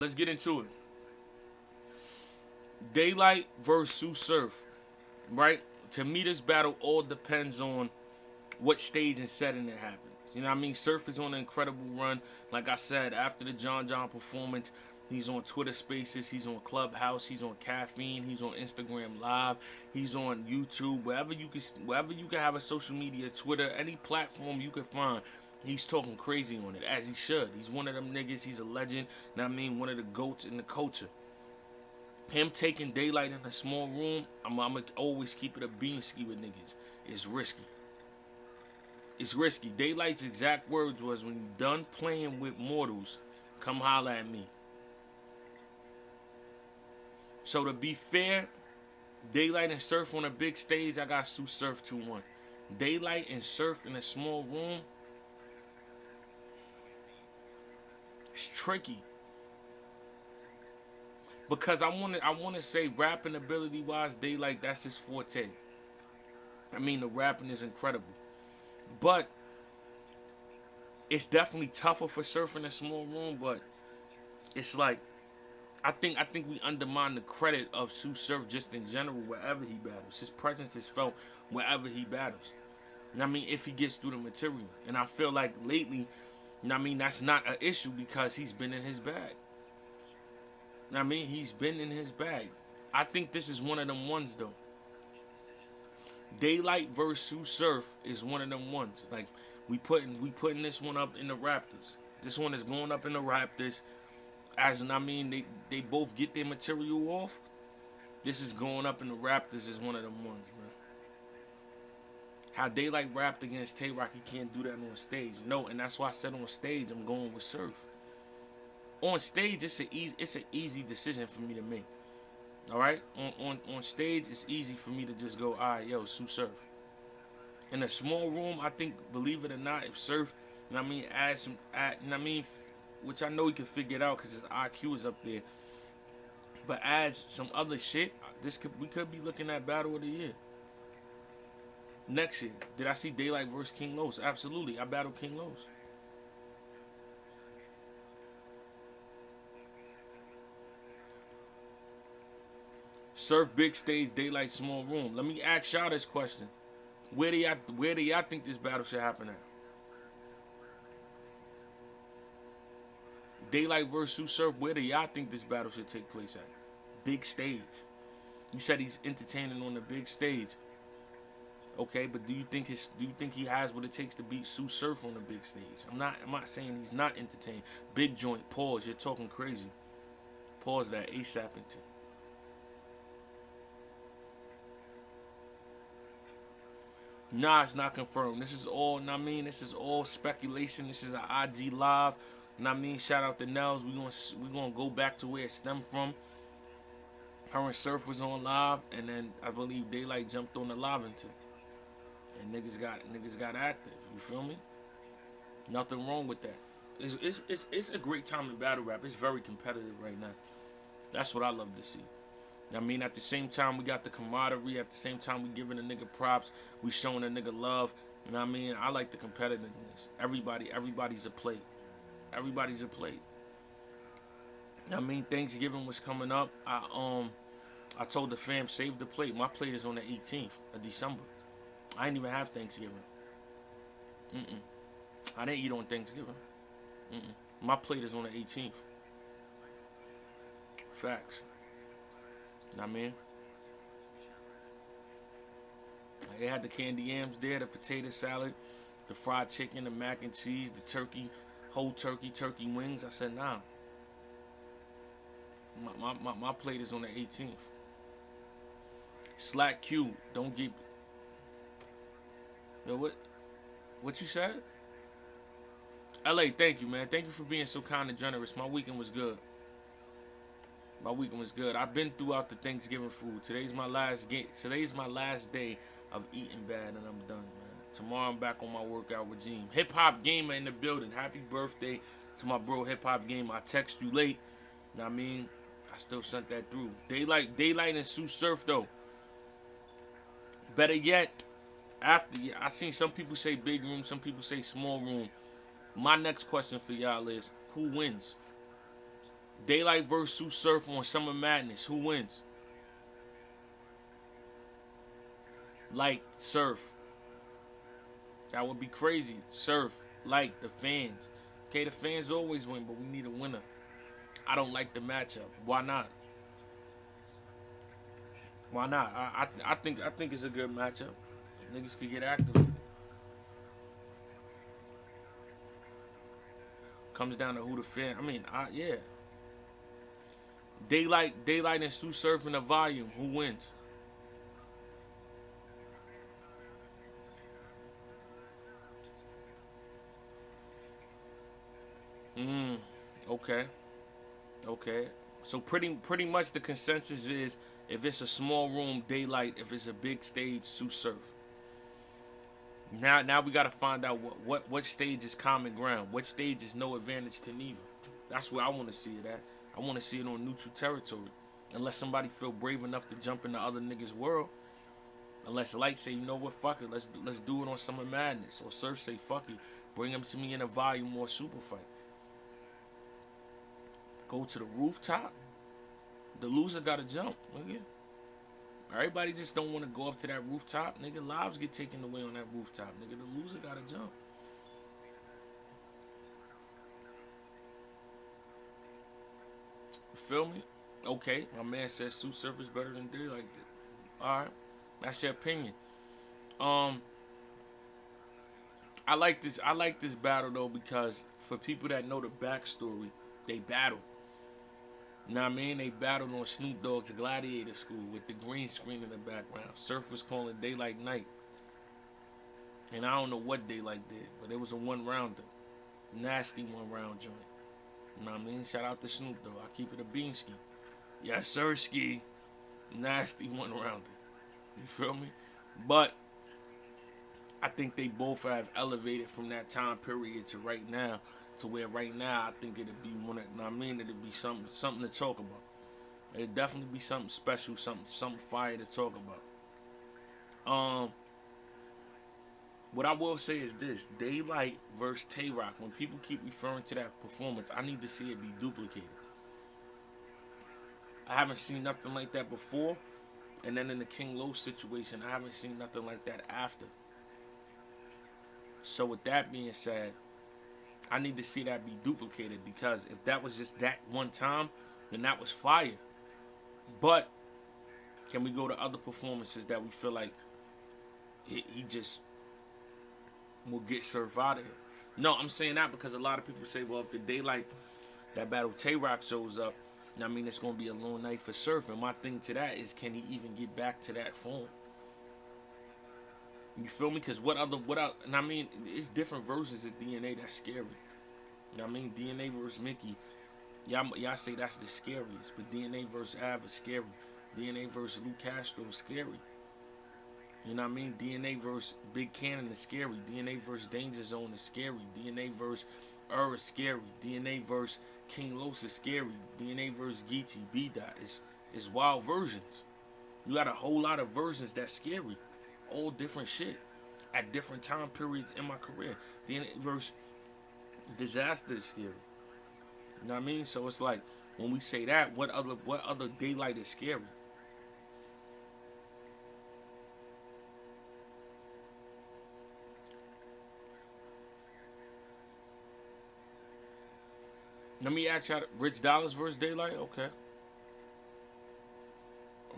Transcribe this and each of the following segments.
Let's get into it. Daylyt versus Tsu Surf, right? To me, this battle all depends on what stage and setting it happens. You know what I mean? Surf is on an incredible run. Like I said, after the John performance, he's on Twitter Spaces, he's on Clubhouse, he's on Caffeine, he's on Instagram Live, he's on YouTube, wherever you can have a social media, Twitter, any platform you can find. He's talking crazy on it, as he should. He's one of them niggas. He's a legend. Know what I mean? One of the goats in the culture. Him taking Daylyt in a small room, I'm going to always keep it a bean ski with niggas. It's risky. It's risky. Daylight's exact words was, when you done playing with mortals, come holler at me. So to be fair, Daylyt and Surf on a big stage, I got Tsu Surf 2-1. Daylyt and Surf in a small room, it's tricky. Because I want to say rapping ability wise, Daylyt, that's his forte. I mean, the rapping is incredible. But it's definitely tougher for Surf in a small room, but it's like I think we undermine the credit of Tsu Surf just in general wherever he battles. His presence is felt wherever he battles. And I mean, if he gets through the material. And I feel like lately, I mean, that's not an issue because he's been in his bag. I mean, he's been in his bag. I think this is one of them ones though. Daylyt versus Tsu Surf is one of them ones. Like we putting this one up in the Raptors. This one is going up in the Raptors. As in, I mean, they both get their material off. This is going up in the Raptors is one of them ones, man. How Daylyt rapped against Tay Rock, he can't do that on stage. No, and that's why I said on stage I'm going with Surf. On stage, it's an easy decision for me to make. All right, on stage, it's easy for me to just go, all right, yo, Tsu Surf. In a small room, I think, believe it or not, if Surf, you know what I mean, add some, you know what I mean, which I know he can figure it out because his IQ is up there. But adds some other shit, we could be looking at Battle of the Year. Next year, did I see Daylyt versus King Los? Absolutely, I battled King Los. Surf big stage, Daylyt small room. Let me ask y'all this question: Where do y'all think this battle should happen at? Daylyt versus Tsu Surf. Where do y'all think this battle should take place at? Big stage. You said he's entertaining on the big stage. Okay, but do you think he has what it takes to beat Tsu Surf on the big stage? I'm not saying he's not entertaining. Big joint. Pause. You're talking crazy. Pause that ASAP into. Nah, it's not confirmed. This is all, I mean, this is all speculation. This is an IG live. I mean, shout out to Nels. We gonna go back to where it stemmed from. Her and Surf was on live, and then I believe Daylyt jumped on the live into. And niggas got active. You feel me? Nothing wrong with that. It's a great time to battle rap. It's very competitive right now. That's what I love to see. I mean, at the same time, we got the camaraderie. At the same time, we giving a nigga props. We showing a nigga love. You know what I mean? I like the competitiveness. Everybody's a plate. Everybody's a plate. I mean, Thanksgiving was coming up. I told the fam, save the plate. My plate is on the 18th of December. I didn't even have Thanksgiving. I didn't eat on Thanksgiving. My plate is on the 18th. Facts. You know what I mean? They had the candy yams there, the potato salad, the fried chicken, the mac and cheese, the turkey, whole turkey wings. I said, nah. My plate is on the 18th. Slack Q, don't get. Yo, what you said? LA, thank you, man. Thank you for being so kind and generous. My weekend was good. I've been throughout the Thanksgiving food. Today's my last day of eating bad, and I'm done, man. Tomorrow I'm back on my workout regime. Hip Hop Gamer in the building. Happy birthday to my bro Hip Hop Gamer. I text you late. You know what I mean? I still sent that through. Daylyt and Tsu Surf though. Better yet, after I seen some people say big room, some people say small room. My next question for y'all is, who wins? Daylyt Vs Tsu Surf on Summer Madness. Who wins? Like Surf. That would be crazy. Surf. Like the fans. Okay, the fans always win, but we need a winner. I don't like the matchup. Why not? Why not? I think it's a good matchup. Niggas could get active with it. Comes down to who the fan. I mean, yeah. Daylyt and Tsu Surf in the volume. Who wins? Mm. Okay. Okay. So pretty much the consensus is if it's a small room, Daylyt. If it's a big stage, Tsu Surf. Now we got to find out what stage is common ground. What stage is no advantage to neither. That's where I want to see it at. I want to see it on neutral territory. Unless somebody feel brave enough to jump in the other niggas' world. Unless Light say, you know what, fuck it, let's do it on Summer Madness. Or Surf say, fuck it, bring them to me in a volume or super fight. Go to the rooftop. The loser gotta jump, nigga. Everybody just don't want to go up to that rooftop, nigga. Lives get taken away on that rooftop, nigga. The loser gotta jump. You feel me? Okay, my man says Tsu Surf is better than Daylyt. Alright, that's your opinion. Um, I like this. I like this battle though because for people that know the backstory, they battle. You know what I mean? They battled on Snoop Dogg's Gladiator School with the green screen in the background. Surf was calling Daylyt Night. And I don't know what Daylyt did, but it was a one rounder. Nasty one round joint. You know what I mean? Shout out to Snoop Dogg. I keep it a beansky. Yes, sir, ski. Nasty one rounder. You feel me? But I think they both have elevated from that time period to right now, to where right now I think it'd be one. I mean, it'd be something to talk about. It'd definitely be something special, something fire to talk about. What I will say is this: Daylyt versus Tay Rock. When people keep referring to that performance, I need to see it be duplicated. I haven't seen nothing like that before, and then in the King Lo situation, I haven't seen nothing like that after. So with that being said, I need to see that be duplicated because if that was just that one time, then that was fire. But can we go to other performances that we feel like he just will get Surf out of here? No, I'm saying that because a lot of people say, well, if the Daylyt that battle Tay Rock shows up, I mean it's gonna be a long night for Surf. And my thing to that is, can he even get back to that form? You feel me? Because what and I mean, it's different versions of DNA that's scary. You know what I mean? DNA versus Mickey, y'all say that's the scariest, but DNA versus Av is scary. DNA versus Lou Castro is scary. You know what I mean? DNA versus Big Cannon is scary. DNA versus Danger Zone is scary. DNA versus is scary. DNA versus King Los is scary. DNA versus Geechee, B-Dot is wild versions. You got a whole lot of versions that's scary. All different shit at different time periods in my career. DNA versus Disaster is scary. You know what I mean? So it's like when we say that, what other Daylyt is scary? Let me ask y'all, Rich Dollars versus Daylyt? Okay.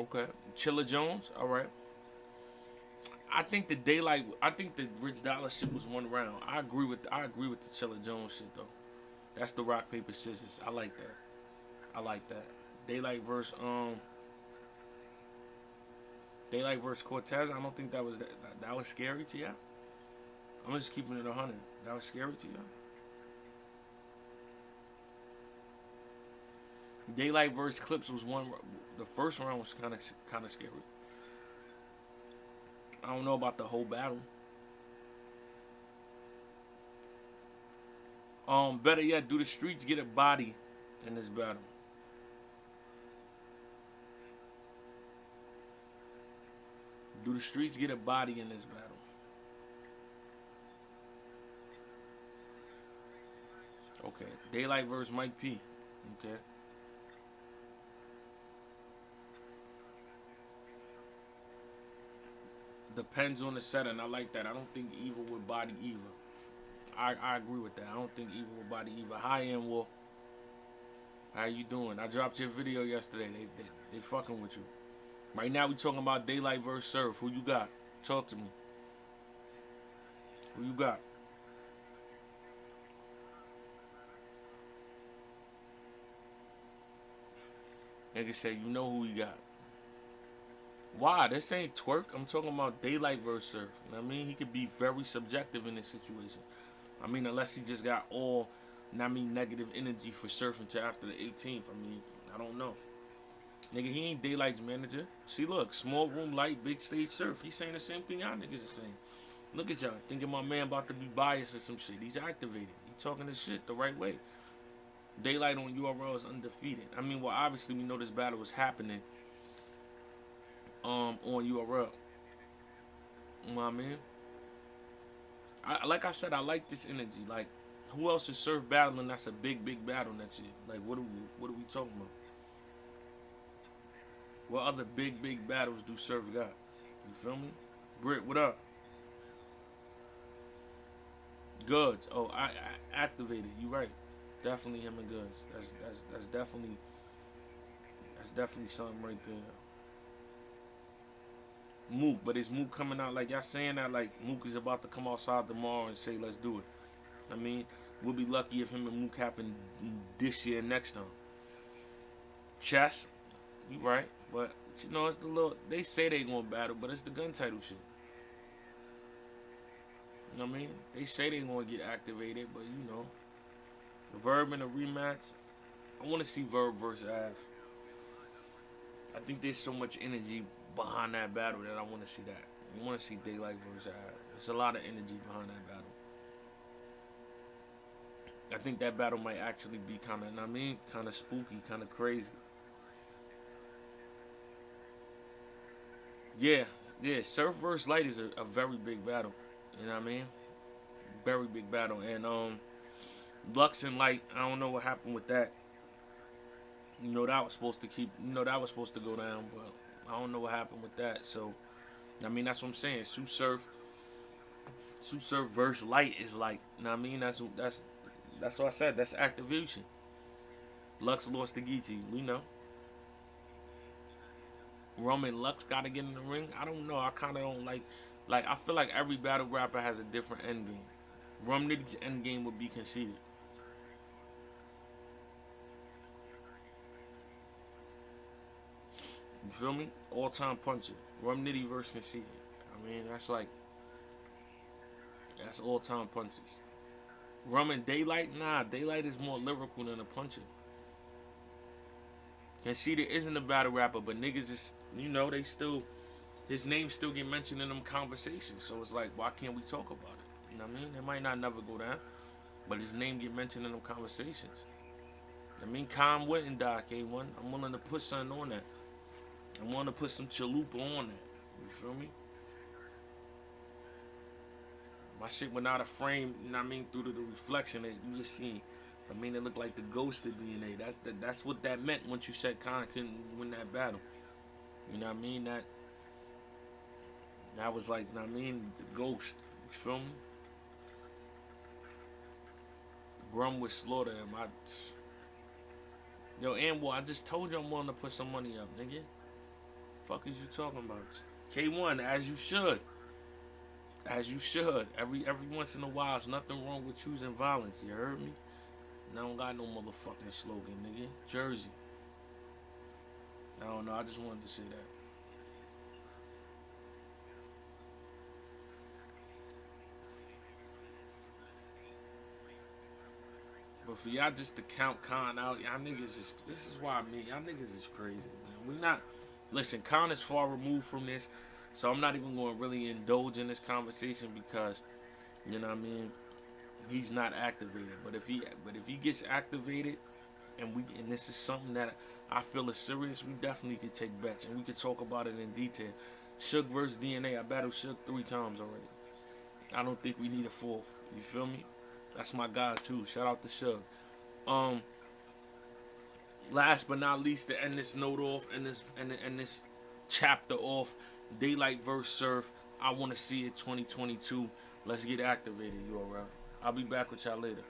Okay. Chilla Jones? Alright. I think the Rich Dollar shit was one round. I agree with the Chilla Jones shit though. That's the rock, paper, scissors. I like that. I like that. Daylyt versus Daylyt versus Cortez. I don't think that was that was scary to you. I'm just keeping it 100. That was scary to you. Daylyt versus Clips was one. The first round was kind of scary. I don't know about the whole battle. Better yet, do the streets get a body in this battle? Do the streets get a body in this battle? Okay. Daylyt versus Mike P. Okay. Depends on the setting. I like that. I don't think Eva would body Eva. I agree with that. I don't think Eva would body Eva. Hi, End Wolf. How you doing? I dropped your video yesterday. They fucking with you. Right now we talking about Daylyt Vs Surf. Who you got? Talk to me. Who you got? Nigga say you know who he got. Why? This ain't twerk. I'm talking about Daylyt Vs Surf. You know what I mean? He could be very subjective in this situation. I mean, unless he just got all, negative energy for surfing till after the 18th. I mean, I don't know. Nigga, he ain't Daylight's manager. See, look, small room light, big stage surf. He's saying the same thing y'all niggas are saying. Look at y'all, thinking my man about to be biased or some shit. He's activated. He talking this shit the right way. Daylyt on URL is undefeated. I mean, well, obviously we know this battle was happening on URL. You know what I mean? Like I said, I like this energy. Like, who else is surf battling? That's a big battle next year. Like, what are we talking about? What other big battles do surf got? You feel me? Britt, what up? Goods. Oh, I activated. You right. Definitely him and Goods. That's definitely something right there. Mook, but is Mook coming out like y'all saying that like Mook is about to come outside tomorrow and say let's do it? I mean, we'll be lucky if him and Mook happen this year next time. Chess, you right, but you know it's the little they say they gonna battle, but it's the gun title shit. You know what I mean? They say they gonna get activated, but you know, the Verb in a rematch. I want to see Verb versus Av. I think there's so much energy behind that battle that I want to see that. I want to see Daylyt versus Av. There's a lot of energy behind that battle. I think that battle might actually be kind of, kind of spooky, kind of crazy. Yeah, Surf versus Light is a very big battle. You know what I mean? Very big battle. And Lux and Light, I don't know what happened with that. You know that was supposed to go down, but I don't know what happened with that. So that's what I'm saying. Tsu Surf versus Light is like, that's what I said. That's activation. Lux lost to Geechee. We know. Rum and Lux got to get in the ring. I don't know. I kind of don't like. I feel like every battle rapper has a different end game. Rum Nitty's end game would be conceded. You feel me? All time puncher. Rum Nitty versus conceded. That's all time punches. Rum and Daylyt, Daylyt is more lyrical than a puncher. Conceded isn't a battle rapper, but niggas is, they still, his name still get mentioned in them conversations. So it's like, why can't we talk about it? You know what I mean? It might not never go down, but his name get mentioned in them conversations. Khan went and died, K1. I'm willing to put something on that. I'm willing to put some chalupa on that. You feel me? My shit went out of frame, through the reflection that you just seen. It looked like the ghosted DNA. That's what that meant once you said Khan couldn't win that battle. You know what I mean? That was like, the ghost. You feel me? Brum would slaughter him. Yo, Ambo, I just told you I'm willing to put some money up, nigga. Fuck is you talking about? K1, as you should. As you should. Every once in a while, there's nothing wrong with choosing violence. You heard me? And I don't got no motherfucking slogan, nigga. Jersey. I don't know. I just wanted to say that. But for y'all just to count Khan out, y'all niggas is, this is why y'all niggas is crazy, man. We not, listen, Khan is far removed from this, so I'm not even going to really indulge in this conversation because, he's not activated. But if he gets activated, and this is something that I feel is serious, we definitely could take bets and we could talk about it in detail. Suge versus DNA, I battled Suge 3 times already. I don't think we need a fourth. You feel me? That's my guy too. Shout out to Suge. Last but not least, to end this note off and this chapter off, Daylyt vs Surf. I want to see it 2022. Let's get activated, you alright? I'll be back with y'all later.